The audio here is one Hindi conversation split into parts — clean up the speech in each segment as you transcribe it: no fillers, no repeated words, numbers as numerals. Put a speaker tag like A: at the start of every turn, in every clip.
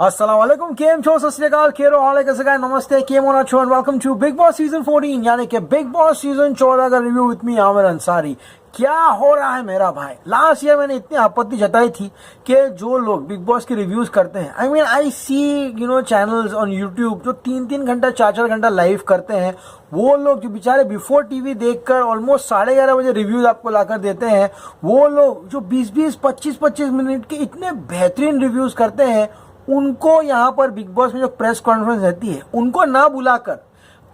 A: अस्सलामुअलैकुम, केम छो, सत श्री अकाल, केरो हाल कैसे गाय, नमस्ते, केम होना छो and welcome to Bigg Boss season 14 यानी कि बिग बॉस सीजन 14 का review with me Aamir Ansari. क्या हो रहा है मेरा भाई। लास्ट ईयर मैंने इतनी आपत्ति जताई थी कि जो लोग बिग बॉस के रिव्यूज करते हैं, आई सी चैनल्स ऑन यूट्यूब जो 3-3 घंटा 4-4 घंटा लाइव करते हैं, वो लोग जो बेचारे बिफोर टीवी देखकर ऑलमोस्ट 11:30 बजे रिव्यूज आपको लाकर देते हैं, वो लोग जो 20-20 25-25 मिनट के इतने बेहतरीन रिव्यूज करते हैं, उनको यहाँ पर बिग बॉस में जो प्रेस कॉन्फ्रेंस रहती है उनको ना बुलाकर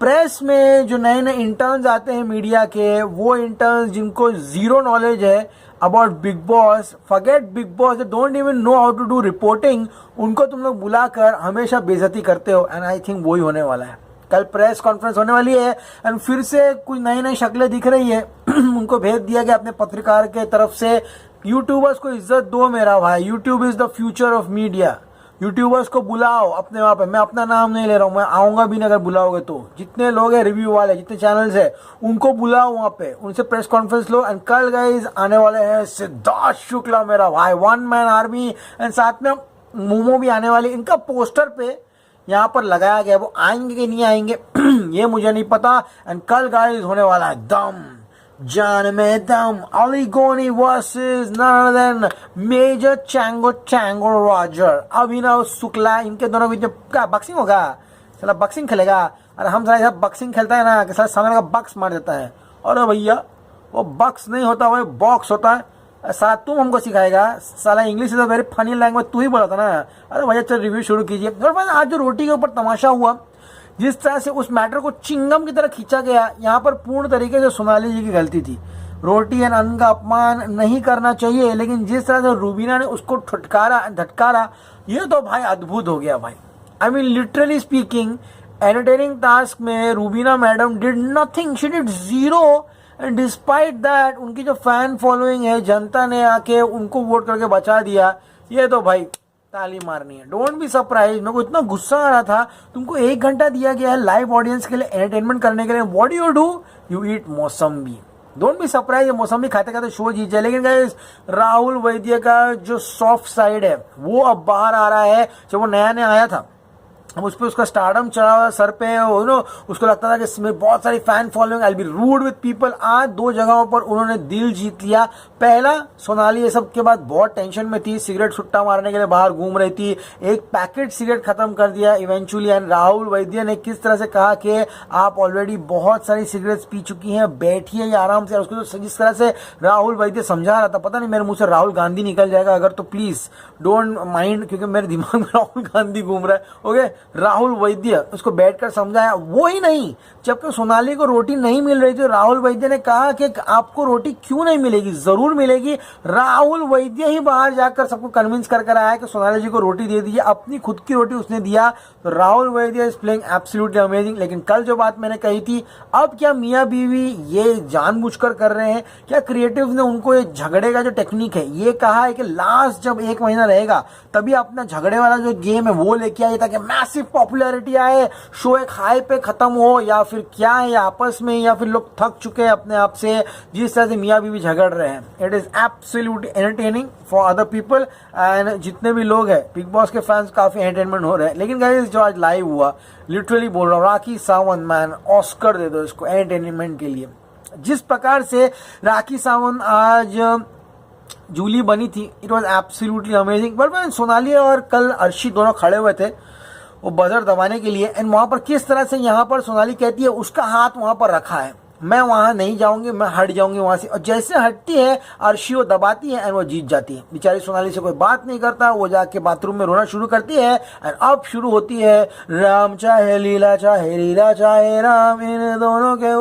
A: प्रेस में जो नए नए इंटर्न्स आते हैं मीडिया के, वो इंटर्न्स जिनको जीरो नॉलेज है about Bigg Boss, forget Bigg Boss, they don't even know how to do reporting, उनको तुम लोग बुलाकर हमेशा बेइज्जती करते हो। एंड आई थिंक वही होने वाला है। कल प्रेस कॉन्फ्रेंस होने वाली है एंड फिर से कुछ नई नई शक्लें दिख रही है। उनको भेज दिया गया अपने पत्रकार के तरफ से, यूट्यूबर्स को इज्जत दो मेरा भाई, YouTube is the future of media. YouTubers को बुलाओ अपने वहां पे, मैं अपना नाम नहीं ले रहा हूं, मैं आऊंगा भी नहीं अगर बुलाओगे तो। जितने लोग हैं रिव्यू वाले, जितने चैनल्स है, उनको बुलाओ वहां पे, उनसे प्रेस कॉन्फ्रेंस लो। एंड कल गाइस आने वाले हैं सिद्धार्थ शुक्ला मेरा भाई, वन मैन आर्मी, एंड साथ में मोमो भी आने वाली। इनका पोस्टर पे यहाँ पर लगाया गया, वो आएंगे कि नहीं आएंगे ये मुझे नहीं पता। एंड कल गाइस होने वाला है दम जान में दम, Ali Goni versus none other than major Chango Roger, Abhinav Shukla. इनके दोनों बीच में क्या बक्सिंग होगा? साला बक्सिंग खेलेगा। अरे हम साला बक्सिंग खेलता है ना कि साला सामने का बक्स मार देता है। अरे भैया वो बक्स नहीं होता, वो बॉक्स होता है। साला तुम हमको सिखाएगा? साला English is a very funny language, तू ही बोला था ना। अरे भैया चल रिव्यू शुरू कीजिए। और आज जो रोटी के ऊपर तमाशा हुआ, जिस तरह से उस मैटर को चिंगम की तरह खींचा गया, यहाँ पर पूर्ण तरीके से सोनाली जी की गलती थी। रोटी एंड अन्न का अपमान नहीं करना चाहिए, लेकिन जिस तरह से रूबीना ने उसको धटकारा, ये तो भाई अद्भुत हो गया भाई। लिटरली स्पीकिंग, एंटरटेनिंग टास्क में Rubina madam did nothing, she did zero. And despite that उनकी जो फैन फॉलोइंग है, जनता ने आके उनको वोट करके बचा दिया। ये तो भाई ताली मारनी है। Don't be surprise. मेरे को इतना गुस्सा आ रहा था, तुमको 1 घंटा दिया गया है लाइव ऑडियंस के लिए, एंटरटेनमेंट करने के लिए। What do you eat mosambi. Don't be surprise, मौसम्बी खाते खाते शो जीत जाए। लेकिन गाइस, राहुल वैद्य का जो सॉफ्ट साइड है वो अब बाहर आ रहा है। जब वो नया नया आया था, अब उस पर उसका स्टारडम चढ़ा हुआ सर पे, उसको लगता था कि इसमें बहुत सारी fan following, I be rude with people. आज 2 जगहों पर उन्होंने दिल जीत लिया। पहला, सोनाली ये सब के बाद बहुत टेंशन में थी, सिगरेट सुट्टा मारने के लिए बाहर घूम रही थी, एक पैकेट सिगरेट खत्म कर दिया इवेंचुअली। एंड राहुल वैद्य ने किस तरह से कहा कि आप ऑलरेडी बहुत सारी सिगरेट्स पी चुकी हैं, बैठिए आराम से। उसको जिस तरह से राहुल वैद्य समझा रहा था, पता नहीं मेरे मुंह से राहुल गांधी निकल जाएगा अगर, तो प्लीज डोंट माइंड, क्योंकि मेरे दिमाग में राहुल गांधी घूम रहा है। ओके, राहुल वैद्य उसको बैठकर समझाया, वो ही नहीं, जबकि सोनाली को रोटी नहीं मिल रही थी, राहुल वैद्य ने कहा कि आपको रोटी क्यों नहीं मिलेगी, जरूर मिलेगी। राहुल वैद्य ही बाहर जाकर सबको कन्विंस कर आया कि सोनाली जी को रोटी दे दीजिए, अपनी खुद की रोटी उसने दिया। तो Rahul Vaidya is playing absolutely amazing. लेकिन कल जो बात मैंने कही थी, अब क्या मियां बीवी ये जानबूझकर कर रहे हैं क्या? क्रिएटिव ने उनको ये झगड़े का जो टेक्निक है, ये कहा है कि लास्ट जब 1 महीना रहेगा तभी अपना झगड़े वाला जो गेम है वो लेके आइए, ताकि मैसिव पॉपुलैरिटी आए, शो एक हाई पे खत्म हो, या फिर क्या है, या आपस में, या फिर लोग थक चुके हैं अपने आप से जिस तरह से मियां बीवी झगड़ रहे हैं। It is absolutely entertaining for other people. And जितने भी लोग हैं बिग बॉस के फैंस, काफी एंटरटेनमेंट हो रहे हैं। लेकिन गाइस, जो आज लाइव हुआ, लिटरली बोल रहा हूँ, राखी सावंत मैन, ऑस्कर दे दो इसको एंटरटेनमेंट के लिए। जिस प्रकार से राखी सावंत आज जूली बनी थी, it was absolutely amazing. But Sonali और कल अर्शी दोनों खड़े हुए थे वो बजर दबाने के लिए, एंड वहां पर किस तरह से यहाँ पर सोनाली कहती है उसका हाथ वहां पर रखा है, मैं वहां नहीं जाऊंगी, मैं हट जाऊंगी वहां से। और जैसे हटती है अर्शी, वो दबाती है एंड वो जीत जाती है। बेचारी सोनाली से कोई बात नहीं करता, वो जाके बाथरूम में रोना शुरू करती है। एंड अब शुरू होती है राम चाहे लीला चाहे लीला चाहे राम, इन दोनों के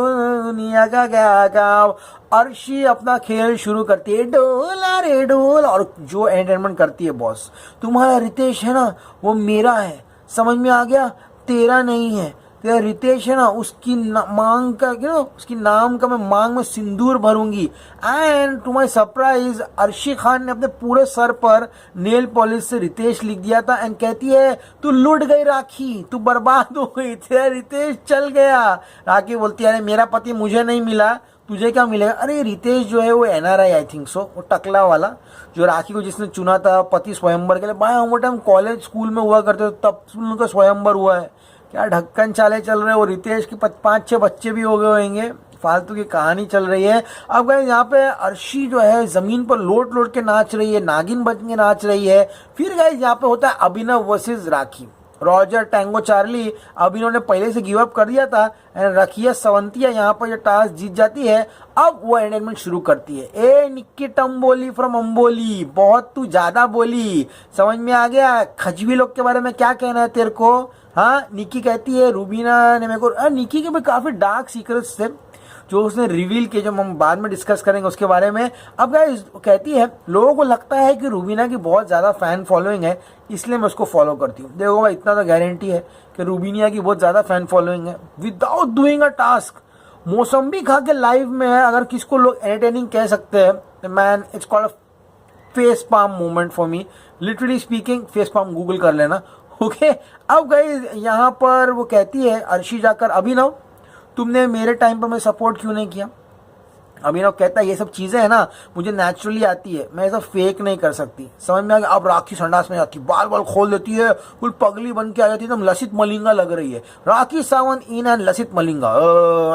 A: दुनिया का क्या काम। अर्शी अपना खेल शुरू करती है, डोला रे डोल, और जो एंटरटेनमेंट करती है, बॉस तुम्हारा रितेश है ना, वो मेरा है, समझ में आ गया, तेरा नहीं है। तेरा रितेश है ना, उसकी मांग का, उसकी नाम का मैं मांग में सिंदूर भरूंगी। And to my surprise, Arshi Khan ने अपने पूरे सर पर नेल पॉलिश से रितेश लिख दिया था। एंड कहती है तू लुट गई राखी, तू बर्बाद हो गई, तेरा रितेश चल गया। राखी बोलती है अरे मेरा पति मुझे नहीं मिला, तुझे क्या मिलेगा? अरे रितेश जो है वो NRI आई थिंक सो, वो टकला वाला जो राखी को जिसने चुना था पति स्वयंवर के लिए। भाई हम वो टाइम कॉलेज स्कूल में हुआ करते थे, तब उनका स्वयंवर हुआ है। क्या ढक्कन चाले चल रहे हैं। वो रितेश के 5-6 बच्चे भी हो गए होंगे, फालतू की कहानी चल रही है। अब गाइस यहाँ पे अर्शी जो है जमीन पर लोट लोट के नाच रही है, नागिन बन के नाच रही है। फिर गाइस यहाँ पे होता है अभिनव वर्सेस राखी, रॉजर टैंगो चार्ली। अभिनव ने पहले से गिव अप कर दिया था एंड रखिया सवंतिया यहाँ पर ये टास्क जीत जाती है। अब वो एंटरटेनमेंट शुरू करती है। ए निक्की टम्बोली फ्रॉम अम्बोली, बहुत तू ज्यादा बोली, समझ में आ गया? खजवी लोग के बारे में क्या कहना है तेरे को? हाँ, निक्की कहती है रूबीना ने मेरे को, निक्की के भी काफी डार्क सीक्रेट्स थे जो उसने रिवील किए, जो हम बाद में डिस्कस करेंगे उसके बारे में। अब गाइस कहती है लोगों को लगता है कि रूबीना की बहुत ज्यादा फैन फॉलोइंग है, इसलिए मैं उसको फॉलो करती हूँ। देखो भाई, इतना तो गारंटी है कि रूबीनिया की बहुत ज्यादा फैन फॉलोइंग है विदाउट डूइंग अ टास्क। मौसम्बी खा के लाइव में है, अगर किसको लोग एंटरटेनिंग कह सकते हैं, man it's called a face palm moment for me, literally speaking. Face palm Google कर लेना, ओके। अब गाइस यहाँ पर वो कहती है अर्शी जाकर, अभिनव तुमने मेरे टाइम पर मैं सपोर्ट क्यों नहीं किया? अभिनव कहता है ये सब चीजें है ना मुझे नेचुरली आती है, मैं सब फेक नहीं कर सकती। समझ में आ गया? अब राखी संडास में जाती, बाल बाल खोल देती है, फुल पगली बन के आ जाती है, एकदम लसित मलिंगा लग रही है। राखी सावंत इन एंड लसित मलिंगा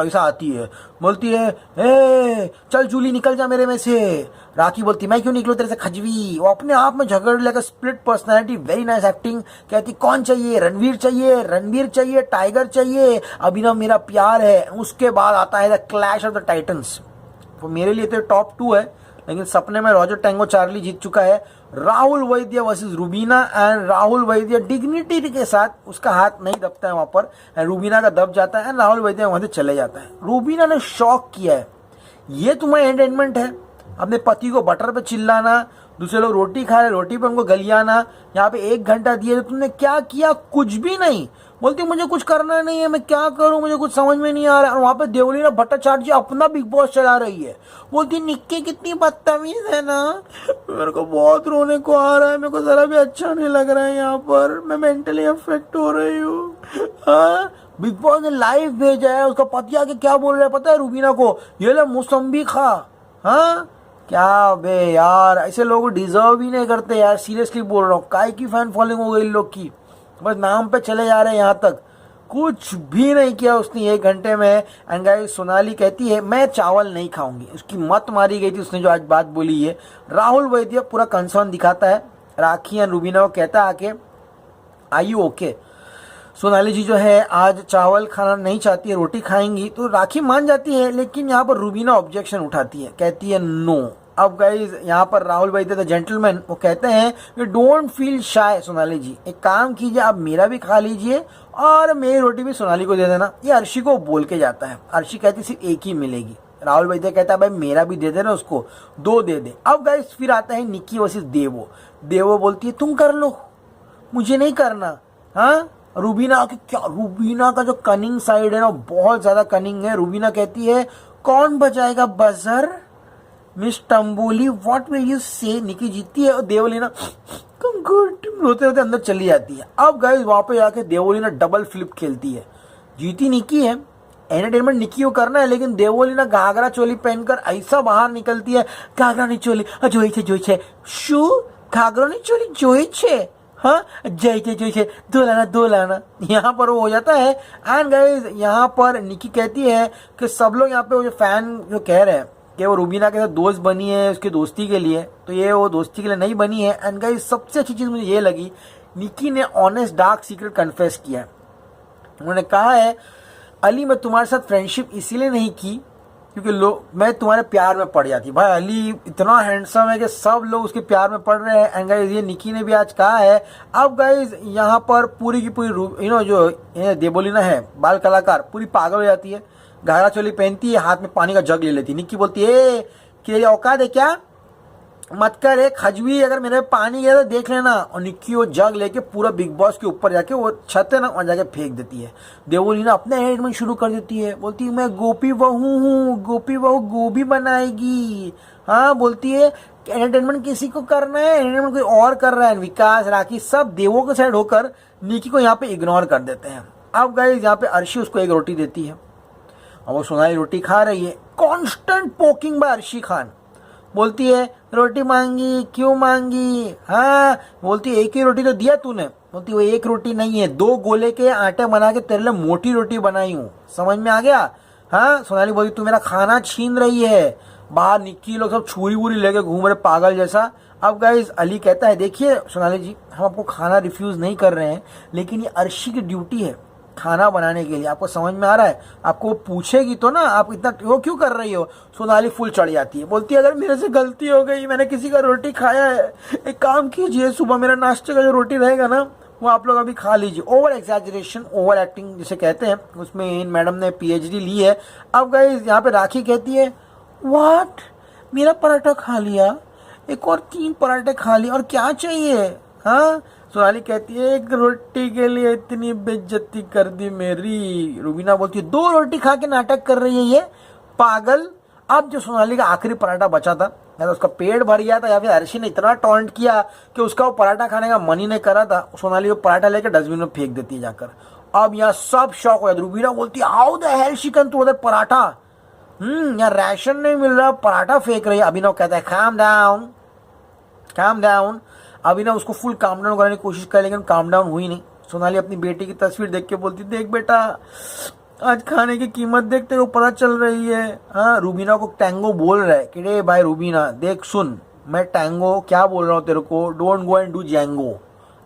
A: ऐसा आती है, बोलती है ए चल जूली निकल जा मेरे में से। राखी बोलती मैं क्यों निकलूं तेरे से खजवी। वो अपने आप में झगड़ लेकर, split personality, very nice acting. कहती कौन चाहिए? रणवीर चाहिए, रणवीर चाहिए, टाइगर चाहिए, अभिनव मेरा प्यार है। उसके बाद आता है the clash of the titans. वो मेरे लिए तो टॉप 2 है, लेकिन सपने में रॉजर टैंगो चार्ली जीत चुका है। Rahul Vaidya versus Rubina and Rahul Vaidya dignity के साथ, उसका हाथ नहीं दबता है वहां पर, रूबीना का दब जाता है एंड राहुल वैद्य वहां से चले जाता है। रूबीना ने शॉक किया है, ये तुम्हारा एंटरटेनमेंट है? अपने पति को बटर पे चिल्लाना, दूसरे लोग रोटी खा रहे रोटी पे उनको गलियाना, यहाँ पे 1 घंटा दिए तो तुमने क्या किया? कुछ भी नहीं। बोलती मुझे कुछ करना नहीं है, मैं क्या करूं, मुझे कुछ समझ में नहीं आ रहा है। और वहां पे देवलीना भट्टाचार्य अपना बिग बॉस चला रही है। बोलती निक्की कितनी बदतमीज है ना, मेरे को बहुत रोने को आ रहा है, मेरे को जरा भी अच्छा नहीं लग रहा है, यहाँ पर मैं मेंटली अफेक्ट हो रही हूँ। बिग बॉस ने लाइव भेजा है, उसका पति आके क्या बोल रहा है पता है रूबीना को? ये ले मौसम्बी खा। हाँ क्या बे यार, ऐसे लोग डिजर्व ही नहीं करते यार, सीरियसली बोल रहा हूँ। काय की फैन फॉलोइंग हो गई इन लोग की, बस नाम पे चले जा रहे हैं। यहाँ तक कुछ भी नहीं किया उसने 1 घंटे में। एंड गाइस सोनाली कहती है मैं चावल नहीं खाऊंगी, उसकी मत मारी गई थी उसने जो आज बात बोली है। राहुल वैद्य पूरा कंसर्न दिखाता है, राखी एंड रूबीना को कहता है आके आई यू ओके। सोनाली जी जो है आज चावल खाना नहीं चाहती है, रोटी खाएंगी, तो राखी मान जाती है, लेकिन यहाँ पर रूबीना ऑब्जेक्शन उठाती है, कहती है नो। अब गाइज यहाँ पर राहुल वैद्य द जेंटलमैन वो कहते हैं कि डोंट फील शाय सोनाली जी, एक काम कीजिए आप मेरा भी खा लीजिए और मेरी रोटी भी सोनाली को दे देना। ये अर्शी को बोल के जाता है, अर्शी कहती सिर्फ एक ही मिलेगी। राहुल वैद्य कहता है भाई मेरा भी दे देना, उसको 2 दे दे। अब गाइज फिर आता है निक्की वर्सेस देवो। देवो बोलती है तुम कर लो, मुझे नहीं करना। हाँ रूबीना की क्या, रूबीना का जो कनिंग साइड है ना बहुत ज्यादा कनिंग है। रूबीना कहती है कौन बजाएगा buzzer miss Tamboli, what will you say. Nikki जीतती है और देवलीना गुड रोते रोते अंदर चली जाती है। अब गाइस वहां पे जाके देवलीना डबल फ्लिप खेलती है। जीती निकी है, एंटरटेनमेंट निकी को करना है, लेकिन देवलीना घाघरा चोली पहनकर ऐसा बाहर निकलती है, घाघरा नहीं चोली जोई छे शू, घाघरा नहीं चोली जोई छे, हाँ जय दो लाना यहाँ पर वो हो जाता है। एंड गाइस यहाँ पर निकी कहती है कि सब लोग यहाँ पे वो जो फैन जो कह रहे हैं कि वो रूबीना के साथ दोस्त बनी है उसकी दोस्ती के लिए, तो ये वो दोस्ती के लिए नहीं बनी है। एंड गाइस सबसे अच्छी चीज मुझे ये लगी, निकी ने ऑनेस्ट डार्क सीक्रेट कन्फेस किया। उन्होंने कहा है अली मैं तुम्हारे साथ फ्रेंडशिप इसीलिए नहीं की क्योंकि मैं तुम्हारे प्यार में पड़ जाती। भाई अली इतना हैंडसम है कि सब लोग उसके प्यार में पड़ रहे हैं। एंड गाइस ये निकी ने भी आज कहा है। अब गाइस यहाँ पर पूरी की पूरी जो देवलीना है बाल कलाकार पूरी पागल हो जाती है, घाघरा चोली पहनती है, हाथ में पानी का जग ले लेती है। निक्की बोलती है कि औकात है क्या, मत कर एक खजवी, अगर मेरे पानी गया तो देख लेना। और निक्की वो जग लेके पूरा बिग बॉस के ऊपर जाके वो छत है ना वहां जाके फेंक देती है। देवलीना अपने एंटरटेनमेंट शुरू कर देती है, बोलती है मैं गोपी बहू हूँ, गोपी बहू गोभी बनाएगी। हाँ बोलती है एंटरटेनमेंट किसी को करना है, एंटरटेनमेंट कोई और कर रहा है। विकास राखी सब देवों के साइड होकर निक्की को यहाँ पे इग्नोर कर देते हैं। अब गाइस यहाँ पे अर्शी उसको 1 रोटी देती है, और वो सोनाली रोटी खा रही है, constant poking by Arshi Khan. बोलती है रोटी मांगी, क्यों मांगी, हाँ बोलती है एक ही रोटी तो दिया तूने। बोलती वो एक रोटी नहीं है, 2 गोले के आटे बना के तेरे लिए मोटी रोटी बनाई हूँ, समझ में आ गया। हाँ सोनाली बोलती तू मेरा खाना छीन रही है। बाहर निक्की लोग सब छुरी वुरी लेके घूम रहे पागल जैसा। अब गाइस अली कहता है देखिए सोनाली जी, हम आपको खाना रिफ्यूज नहीं कर रहे हैं, लेकिन ये अर्शी की ड्यूटी है खाना बनाने के लिए, आपको समझ में आ रहा है। आपको वो पूछेगी तो ना आप इतना वो क्यों कर रही हो। सोनाली फुल चढ़ जाती है, बोलती है अगर मेरे से गलती हो गई, मैंने किसी का रोटी खाया है, एक काम कीजिए सुबह मेरा नाश्ते का जो रोटी रहेगा ना वो आप लोग अभी खा लीजिए। ओवर एग्जैजरेशन, ओवर एक्टिंग जिसे कहते हैं, उसमें इन मैडम ने पीएचडी ली है। अब गाइस यहाँ पे राखी कहती है व्हाट, मेरा पराठा खा लिया, एक और 3 पराठे खा लिए, और क्या चाहिए। हाँ सोनाली कहती है एक रोटी के लिए इतनी बेइज्जती कर दी मेरी। रूबीना बोलती है 2 रोटी खा के नाटक कर रही है ये पागल। अब जो सोनाली का आखिरी पराठा बचा था, या तो उसका पेट भर गया था या फिर अर्शी ने इतना टॉन्ट किया कि उसका वो पराठा खाने का मन ही नहीं करा था, सोनाली वो पराठा लेकर डस्टबिन में फेंक देती है जाकर। अब यहाँ सब शौक हो जाते। रूबीना बोलती है how the hell she can throw that paratha, यहाँ राशन नहीं मिल रहा पराठा फेंक रही है। अभिनव कहता है काम डाउन, काम डाउन। अभिनव उसको फुल काम डाउन कराने की कोशिश कर, लेकिन काम डाउन हुई नहीं। सोनाली अपनी बेटी की तस्वीर देख के बोलती देख बेटा आज खाने की कीमत देखते हो पता चल रही है। हाँ रूबीना को टैंगो बोल रहा है कि रे भाई रूबीना देख सुन, मैं टैंगो क्या बोल रहा हूँ तेरे को, डोंट गो एंड डू जैंगो,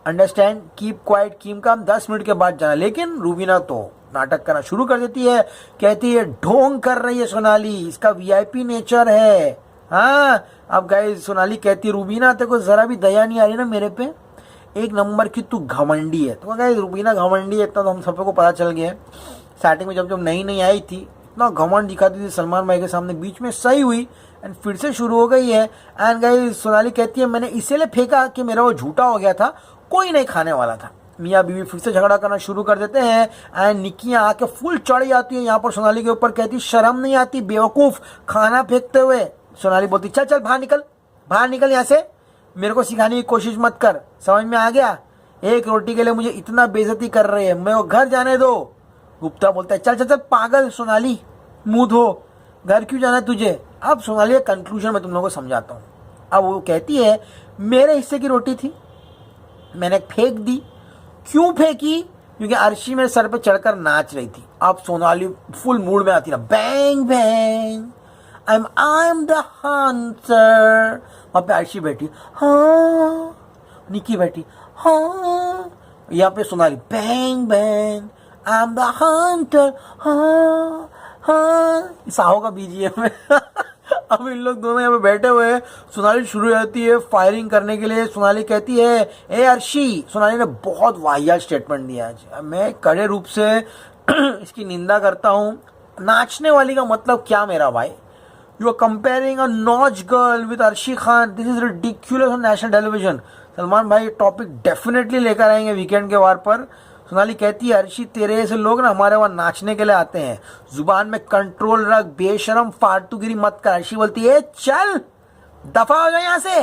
A: अंडरस्टैंड, कीप क्वाइट, कीम काम 10 मिनट के बाद जाना। लेकिन रूबीना तो नाटक करना शुरू कर देती है, कहती है ढोंग कर रही है सोनाली, इसका वीआईपी नेचर है। हाँ अब गाइस सोनाली कहती है रूबीना तेरे को जरा भी दया नहीं आ रही ना मेरे पे, एक नंबर की तू घमंडी है। तो गाइस रूबीना घमंडी है इतना तो हम सबको पता चल गया है। स्टार्टिंग में जब नई नई आई थी इतना घमंड दिखाती थी सलमान भाई के सामने, बीच में सही हुई एंड फिर से शुरू हो गई है। एंड गाइस सोनाली कहती है मैंने इसीलिए फेंका कि मेरा वो झूठा हो गया था, कोई नहीं खाने वाला था। मियाँ बीवी फिर से झगड़ा करना शुरू कर देते हैं एंड निक्कियाँ आके फुल चढ़ जाती है यहाँ पर सोनाली के ऊपर, कहती शर्म नहीं आती बेवकूफ खाना फेंकते हुए। सोनाली बोलती चल चल बाहर निकल यहाँ से, मेरे को सिखाने की कोशिश मत कर, समझ में आ गया। एक रोटी के लिए मुझे इतना बेइज्जती कर रही है, मैं वो घर जाने दो। गुप्ता बोलता है चल चल चल पागल सोनाली, मुंह धो, घर क्यों जाना है तुझे। अब सोनाली का कंक्लूजन मैं तुम लोगों को समझाता हूँ। अब वो कहती है मेरे हिस्से की रोटी थी, मैंने फेंक दी। क्यों फेंकी, क्योंकि अर्शी मेरे सर पे चढ़कर नाच रही थी। अब सोनाली फुल मूड में आती है, bang bang I am the Hunter. वहां पे अर्शी बैठी, हाँ निक्की बैठी, हाँ यहाँ पे Sonali bang bang I am the Hunter, हाँ हाँ साहो का बीजीएम है। अब इन लोग दोनों यहाँ पे बैठे हुए हैं, सोनाली शुरू हो जाती है फायरिंग करने के लिए। सोनाली कहती है ए अर्शी, सोनाली ने बहुत वाहियात स्टेटमेंट दिया आज, मैं कड़े रूप से इसकी निंदा करता हूँ। नाचने वाली का मतलब क्या मेरा भाई, you are comparing a notch girl with Arshi Khan, this is ridiculous on national television. Salman भाई टॉपिक डेफिनेटली लेकर आएंगे वीकेंड के वार पर। सोनाली कहती है अर्शी तेरे ऐसे लोग ना हमारे वहां नाचने के लिए आते हैं, जुबान में कंट्रोल रख, बेशरम फालतूगिरी मत कर। अर्शी बोलती है चल दफा हो जाए यहाँ से।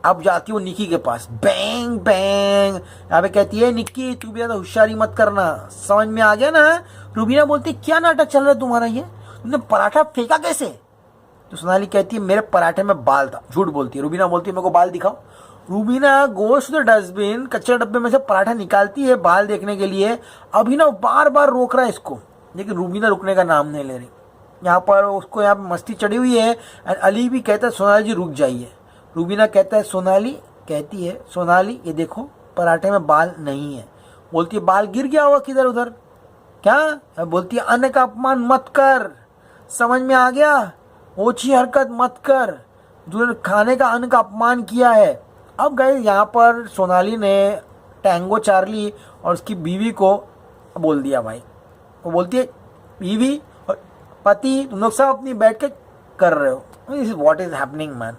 A: अब जाती है वो निक्की के पास, बैंग बैंग यहाँ पे कहती है निक्की तू भी ज्यादा होशियारी मत करना, समझ में आ गया ना। रूबीना बोलती क्या नाटक चल रहा है तुम्हारा, ये तुमने पराठा फेंका कैसे। तो सोनाली कहती है मेरे पराठे में बाल था। झूठ बोलती है रूबीना, बोलती है मेरे को बाल दिखाओ। Rubina goes to the dustbin, कच्चे डब्बे में से पराठा निकालती है बाल देखने के लिए। अभिनव बार बार रोक रहा है इसको, लेकिन रूबीना रुकने का नाम नहीं ले रही। यहाँ पर उसको यहाँ पर मस्ती चढ़ी हुई है एंड अली भी कहता है सोनाली जी रुक जाइए। रूबीना कहता है सोनाली, कहती है सोनाली ये देखो पराठे में बाल नहीं है। बोलती है बाल गिर गया होगा किधर उधर क्या। बोलती है अन्न का अपमान मत कर, समझ में आ गया, ओछी हरकत मत कर, जो खाने का अन्न का अपमान किया है। अब गए यहाँ पर सोनाली ने टैंगो चार्ली और उसकी बीवी को बोल दिया भाई। वो बोलती है बीवी और पति तुम लोग सब अपनी बैठ के कर रहे हो, this is what is happening man.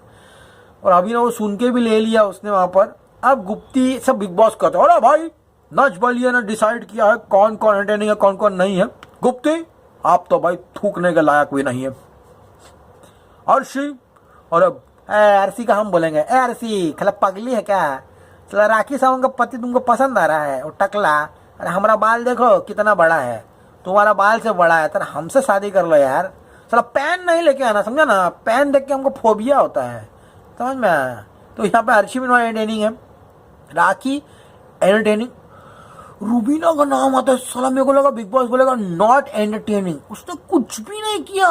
A: और अभी ना वो सुन के भी ले लिया उसने वहां पर। अब गुप्ती सब बिग बॉस कहते हैं अरे भाई नच बलिया ने डिसाइड किया है कौन कौन एंटरटेनिंग है कौन कौन नहीं है। गुप्ती आप तो भाई थूकने के लायक भी नहीं है। अर्शी, और अब आरसी का हम बोलेंगे आरसी खला पगली है क्या, चला राखी सावंत का पति तुमको पसंद आ रहा है वो टकला, अरे हमारा बाल देखो कितना बड़ा है, तुम्हारा बाल से बड़ा है, तेरा हमसे शादी कर लो यार। साला पैन नहीं लेके आना, समझा ना, पैन देख के हमको फोबिया होता है, समझ में आया। तो यहाँ पे अर्शी भी एंटरटेनिंग है, राखी एंटरटेनिंग, रूबीना का नाम आता है, साला मेरे को लगा बिग बॉस बोलेगा नॉट एंटरटेनिंग, उसने कुछ भी नहीं किया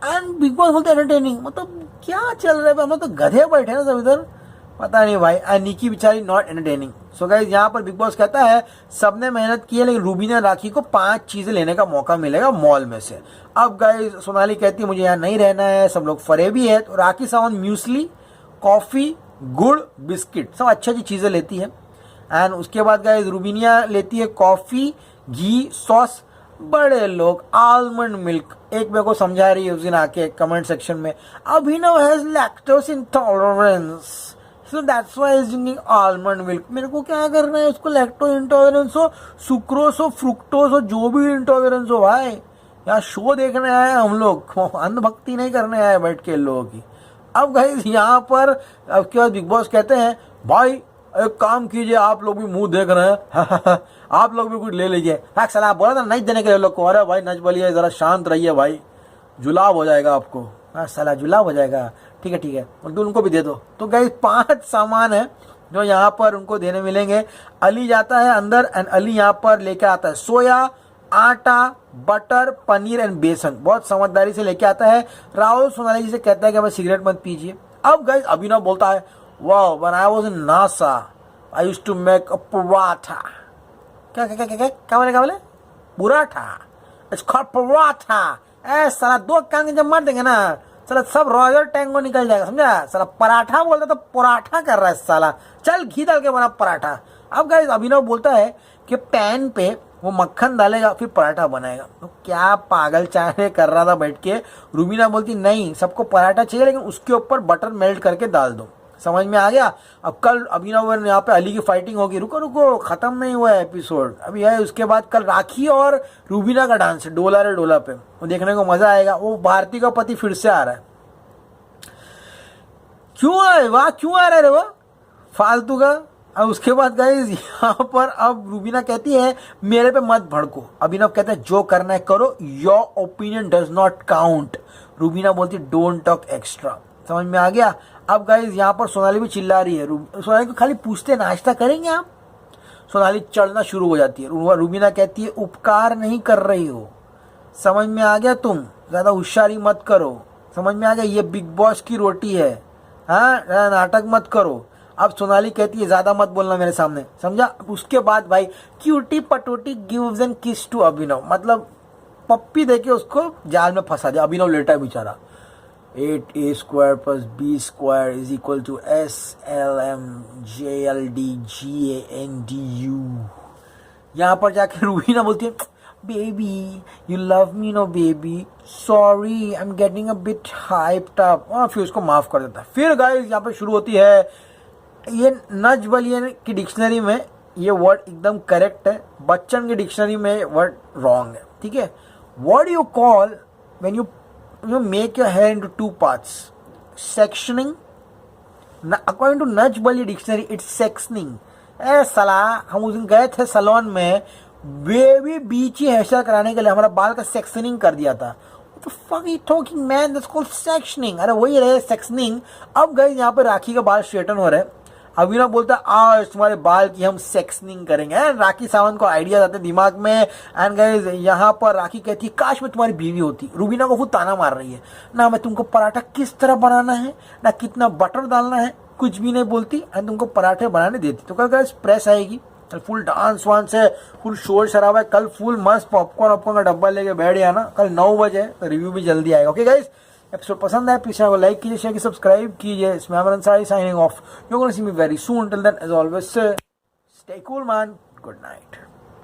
A: एंड बिग बॉस बोलते एंटरटेनिंग। मतलब क्या चल रहा है, हम तो गधे बैठे ना सब इधर, पता नहीं भाई। एंड निकी बेचारी नॉट एंटरटेनिंग। सो गाइस यहाँ पर बिग बॉस कहता है सबने मेहनत की है, लेकिन रूबीना राखी को 5 चीजें लेने का मौका मिलेगा मॉल में से। अब गाइस सोनाली कहती है मुझे यहाँ नहीं रहना है, सब लोग फरेबी है। तो राखी सावंत म्यूसली, कॉफी, गुड़, बिस्किट, सब अच्छी अच्छी चीजें लेती है। एंड उसके बाद गाइस रूबीनिया लेती है कॉफी, घी, सॉस, बड़े लोग आलमंड मिल्क। एक मेरे को समझा रही है उस दिन आके कमेंट सेक्शन में, Abhinav has lactose intolerance so that's why is drinking almond milk. मेरे को क्या करना है, उसको लैक्टोज इंटॉलरेंस हो, सुक्रोज हो, फ्रुक्टोज हो, जो भी इंटॉलरेंस हो भाई, यहाँ शो देखने आए हम लोग, अंधभक्ति नहीं करने आए बैठ के लोगों की। अब गाइस यहाँ पर अब के बाद बिग बॉस कहते हैं भाई एक काम कीजिए, आप लोग भी मुंह देख रहे हैं आप लोग भी कुछ ले लीजिए। सलाह बोला था नहीं देने के लिए लोग को, अरे भाई नच बोलिए, जरा शांत रहिए भाई, जुलाब हो जाएगा आपको। सलाह जुलाब हो जाएगा, ठीक है ठीक है, तो उनको भी दे दो। तो गाइस 5 सामान है जो यहाँ पर उनको देने मिलेंगे। अली जाता है अंदर एंड अली यहाँ पर लेके आता है सोया, आटा, बटर, पनीर एंड बेसन, बहुत समझदारी से लेके आता है। राहुल सोनाली जी से कहता है कि भाई सिगरेट मत पीजिए। अब गाइस अभिनव बोलता है वाह when I was in NASA I used to make a paratha. क्या बोले बुराठा, इट्स कॉल्ड पराठा। ए साला 2 कान जब मार देंगे ना साला सब रॉयल टैंगो निकल जाएगा, समझा। साला पराठा बोलता तो पराठा कर रहा है साला, चल घी डाल के बना पराठा। अब गाइस अभिनव बोलता है कि पैन पे वो मक्खन डालेगा फिर पराठा बनाएगा। तो क्या पागल चाहे कर रहा था बैठ के। रूबीना बोलती नहीं सबको पराठा चाहिए लेकिन उसके ऊपर बटर मेल्ट करके डाल दो। समझ में आ गया। अब कल अभिनव यहाँ पे अली की फाइटिंग होगी, रुको रुको खत्म नहीं हुआ है एपिसोड अभी है। उसके बाद कल राखी और रूबीना का डांस है डोला रे डोला पे, वो देखने को मजा आएगा। वो भारती का पति फिर से आ रहा है, क्यों आ रहा है क्यों आ रहा है वो फालतू का। अब उसके बाद गाइस यहाँ पर अब रूबीना कहती है मेरे पे मत भड़को। अभिनव कहता है जो करना है करो, your opinion does not count. Rubina बोलती डोंट टॉक एक्स्ट्रा। समझ में आ गया। अब गाइस यहाँ पर सोनाली भी चिल्ला रही है, सोनाली को खाली पूछते नाश्ता करेंगे आप। सोनाली चढ़ना शुरू हो जाती है। रूबीना कहती है उपकार नहीं कर रही हो, समझ में आ गया, तुम ज्यादा होशियारी मत करो, समझ में आ गया, ये बिग बॉस की रोटी है, हाँ नाटक मत करो। अब सोनाली कहती है ज्यादा मत बोलना मेरे सामने, समझा। उसके बाद भाई क्यूटी पटोटी गिव्स एन किस टू अभिनव, मतलब पप्पी देके उसको जाल में फंसा दिया। अभिनव लेटा है बेचारा। 8a square plus b square is equal to SLMJLDGANDU। यहाँ पर जाके रूबीना बोलती है baby you love me know baby, sorry I am getting a bit hyped up, और फिर उसको माफ कर देता है। फिर गाइस यहाँ पे शुरू होती है, ये नच बलियन की डिक्शनरी में ये वर्ड एकदम करेक्ट है, बच्चन की डिक्शनरी में वर्ड रॉन्ग है, ठीक है। What you call when you make your hair into 2 parts? Sectioning. According to Naj Bali dictionary, it's sectioning. ए साला हम उस दिन गए थे सैलून में, बेबी बीची हेयर स्टाइल कराने के लिए हमारा बाल का सेक्शनिंग कर दिया था। What the fuck are you talking man? That's called sectioning. अरे वही रहे सेक्शनिंग। अब गए यहाँ पे राखी का बाल स्ट्रेटन हो रहा है। अभिनव बोलता है आज तुम्हारे बाल की हम सेक्शनिंग करेंगे। राखी सावंत को आइडिया आते दिमाग में। एंड गाइस यहाँ पर राखी कहती है काश मैं तुम्हारी बीवी होती। रूबीना को खुद ताना मार रही है, ना मैं तुमको पराठा किस तरह बनाना है, ना कितना बटर डालना है, कुछ भी नहीं बोलती एंड तुमको पराठे बनाने देती। तो कल गाइस प्रेस आएगी, कल फुल डांस वांस है, फुल शोर शराबा है, कल फुल मस्त पॉपकॉर्न का डब्बा लेके बैठ जाना। कल 9 बजे तो रिव्यू भी जल्दी आएगा। ओके गाइस, एपिसोड पसंद आए प्लीज को लाइक कीजिए, शेयर कीजिए, सब्सक्राइब कीजिए। इसमें Amar Ansari signing off. You gonna see me very soon. Till then as always stay cool man, good night.